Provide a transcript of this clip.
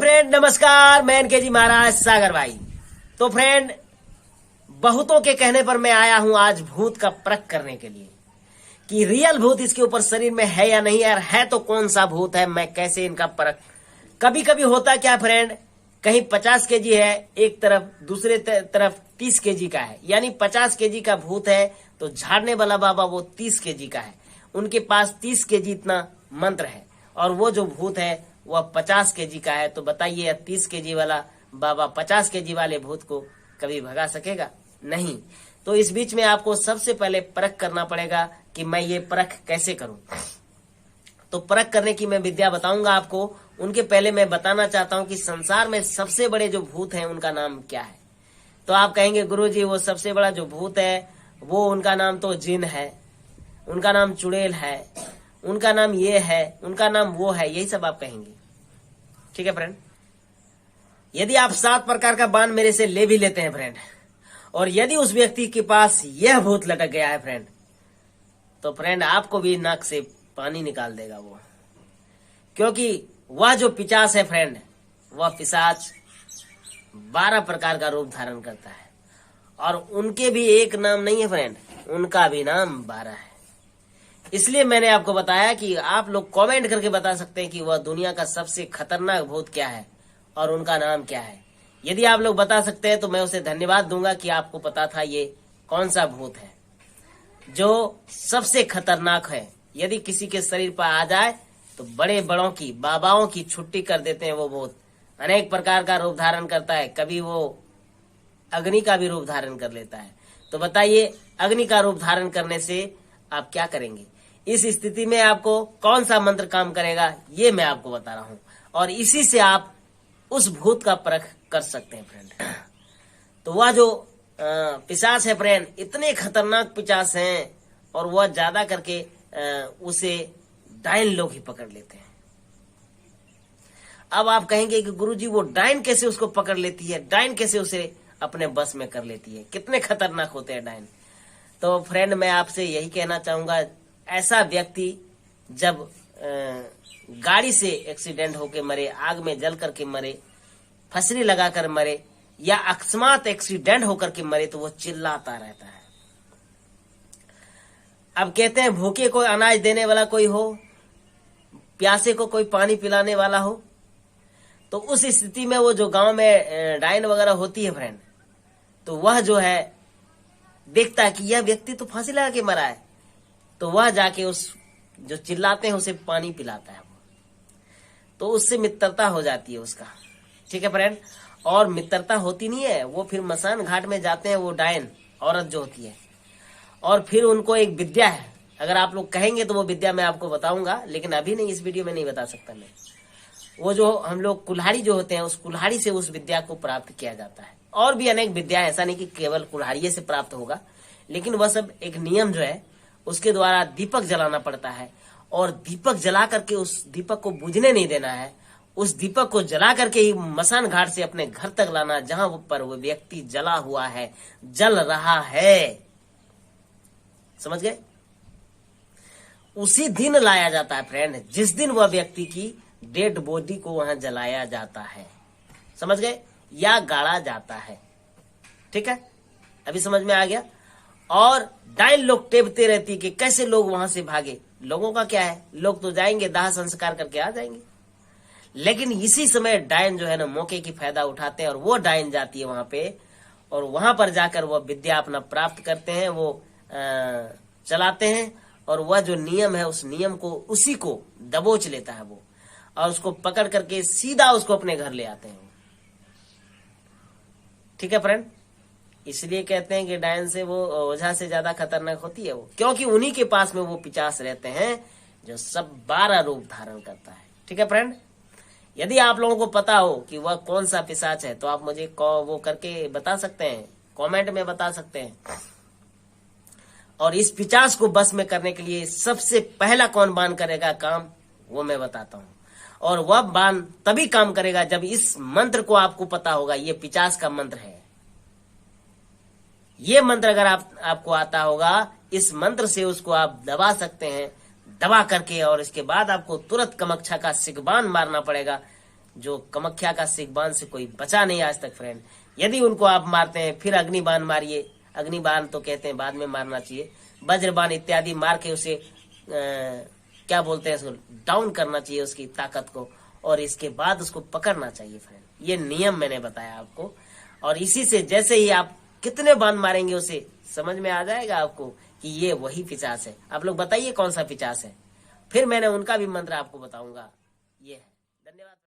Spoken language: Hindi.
फ्रेंड नमस्कार, मैं एनके जी महाराज सागर भाई। तो फ्रेंड, बहुतों के कहने पर मैं आया हूं आज भूत का परख करने के लिए कि रियल भूत इसके ऊपर शरीर में है या नहीं, यार है तो कौन सा भूत है, मैं कैसे इनका परख। कभी कभी होता क्या फ्रेंड, कहीं 50 केजी है एक तरफ, दूसरे तरफ 30 केजी का है, यानी 50 केजी का भूत है तो झाड़ने वाला बाबा वो 30 केजी का है। उनके पास 30 केजी इतना मंत्र है और वो जो भूत है वह 50 केजी का है। तो बताइए 30 केजी वाला बाबा 50 केजी वाले भूत को कभी भगा सकेगा? नहीं। तो इस बीच में आपको सबसे पहले परख करना पड़ेगा कि मैं ये परख कैसे करूं। तो परख करने की मैं विद्या बताऊंगा आपको। उनके पहले मैं बताना चाहता हूं कि संसार में सबसे बड़े जो भूत हैं उनका नाम क्या है। तो आप कहेंगे गुरुजी वो सबसे बड़ा जो भूत है वो उनका नाम तो जिन है, उनका नाम चुड़ैल है, उनका नाम ये है, उनका नाम वो है, यही सब आप कहेंगे। ठीक है फ्रेंड, यदि आप 7 प्रकार का बाण मेरे से ले भी लेते हैं फ्रेंड, और यदि उस व्यक्ति के पास यह भूत लटक गया है फ्रेंड, तो फ्रेंड आपको भी नाक से पानी निकाल देगा वो। क्योंकि वह जो पिशाच है फ्रेंड, वह पिशाच 12 प्रकार का रूप धारण करता है और उनके भी एक नाम नहीं है फ्रेंड, उनका भी नाम 12 है। इसलिए मैंने आपको बताया कि आप लोग कमेंट करके बता सकते हैं कि वह दुनिया का सबसे खतरनाक भूत क्या है और उनका नाम क्या है। यदि आप लोग बता सकते हैं तो मैं उसे धन्यवाद दूंगा कि आपको पता था ये कौन सा भूत है जो सबसे खतरनाक है। यदि किसी के शरीर पर आ जाए तो बड़े बड़ों की, बाबाओं की छुट्टी कर देते हैं। वो भूत अनेक प्रकार का रूप धारण करता है, कभी वो अग्नि का भी रूप धारण कर लेता है। तो बताइए अग्नि का रूप धारण करने से आप क्या करेंगे? इस स्थिति में आपको कौन सा मंत्र काम करेगा ये मैं आपको बता रहा हूं और इसी से आप उस भूत का परख कर सकते हैं फ्रेंड। तो वह जो पिशाच है फ्रेंड, इतने खतरनाक पिशाच हैं और वह ज्यादा करके उसे डायन लोग ही पकड़ लेते हैं। अब आप कहेंगे कि गुरुजी वो डायन कैसे उसको पकड़ लेती है, डायन कैसे उसे अपने बस में कर लेती है, कितने खतरनाक होते हैं डायन। तो फ्रेंड मैं आपसे यही कहना चाहूंगा, ऐसा व्यक्ति जब गाड़ी से एक्सीडेंट होके मरे, आग में जल करके मरे, फंसरी लगाकर मरे या अकस्मात एक्सीडेंट होकर के मरे तो वो चिल्लाता रहता है। अब कहते हैं भूखे को अनाज देने वाला कोई हो, प्यासे को कोई पानी पिलाने वाला हो, तो उस स्थिति में वो जो गांव में डायन वगैरह होती है फ्रेंड, तो वह जो है देखता है कि यह व्यक्ति तो फांसी लगा के मरा है, तो वह जाके उस जो चिल्लाते हैं उसे पानी पिलाता है। तो उससे मित्रता हो जाती है उसका। ठीक है फ्रेंड, और मित्रता होती नहीं है, वो फिर मसान घाट में जाते हैं, वो डायन औरत जो होती है, और फिर उनको एक विद्या है, अगर आप लोग कहेंगे तो वो विद्या मैं आपको बताऊंगा, लेकिन अभी नहीं, इस वीडियो में नहीं बता सकता मैं। वो जो हम लोग कुल्हाड़ी जो होते हैं, उस कुल्हाड़ी से उस विद्या को प्राप्त किया जाता है। और भी अनेक विद्या, ऐसा नहीं कि केवल कुल्हाड़ी से प्राप्त होगा, लेकिन वह सब एक नियम जो है उसके द्वारा दीपक जलाना पड़ता है और दीपक जला करके उस दीपक को बुझने नहीं देना है। उस दीपक को जला करके ही मसान घाट से अपने घर तक लाना, जहां पर वो व्यक्ति जला हुआ है, जल रहा है। समझ गए? उसी दिन लाया जाता है फ्रेंड, जिस दिन वह व्यक्ति की डेड बॉडी को वहां जलाया जाता है। समझ गए? या गाड़ा जाता है। ठीक है, अभी समझ में आ गया। और डायन लोग टेपते रहती है कि कैसे लोग वहां से भागे। लोगों का क्या है, लोग तो जाएंगे दाह संस्कार करके आ जाएंगे, लेकिन इसी समय डायन जो है ना मौके की फायदा उठाते हैं और वो डायन जाती है वहां पे और वहां पर जाकर वो विद्या अपना प्राप्त करते हैं, वो चलाते हैं और वह जो नियम है उस नियम को, उसी को दबोच लेता है वो, और उसको पकड़ करके सीधा उसको अपने घर ले आते हैं। ठीक है फ्रेंड, इसलिए कहते हैं कि डायन से, वो ओझा से ज्यादा खतरनाक होती है वो, क्योंकि उन्हीं के पास में वो पिशाच रहते हैं जो सब 12 रूप धारण करता है। ठीक है फ्रेंड, यदि आप लोगों को पता हो कि वह कौन सा पिशाच है तो आप मुझे वो करके बता सकते हैं, कमेंट में बता सकते हैं। और इस पिशाच को बस में करने के लिए सबसे पहला कौन बाण करेगा काम, वो मैं बताता हूँ। और वह बाण तभी काम करेगा जब इस मंत्र को आपको पता होगा, ये पिशाच का मंत्र है। ये मंत्र अगर आपको आता होगा, इस मंत्र से उसको आप दबा सकते हैं, दबा करके, और इसके बाद आपको तुरंत कमक्षा का सिकबान मारना पड़ेगा, जो कामाख्या का सिकबान से कोई बचा नहीं आज तक फ्रेंड। यदि उनको आप मारते हैं फिर अग्निबाण मारिए, अग्निबाण तो कहते हैं बाद में मारना चाहिए, वज्रबाण इत्यादि मार के उसे क्या बोलते हैं, उसको डाउन करना चाहिए उसकी ताकत को, और इसके बाद उसको पकड़ना चाहिए फ्रेंड। ये नियम मैंने बताया आपको, और इसी से जैसे ही आप कितने बाण मारेंगे उसे समझ में आ जाएगा आपको कि ये वही पिशाच है। आप लोग बताइए कौन सा पिशाच है, फिर मैंने उनका भी मंत्र आपको बताऊंगा। ये है। धन्यवाद।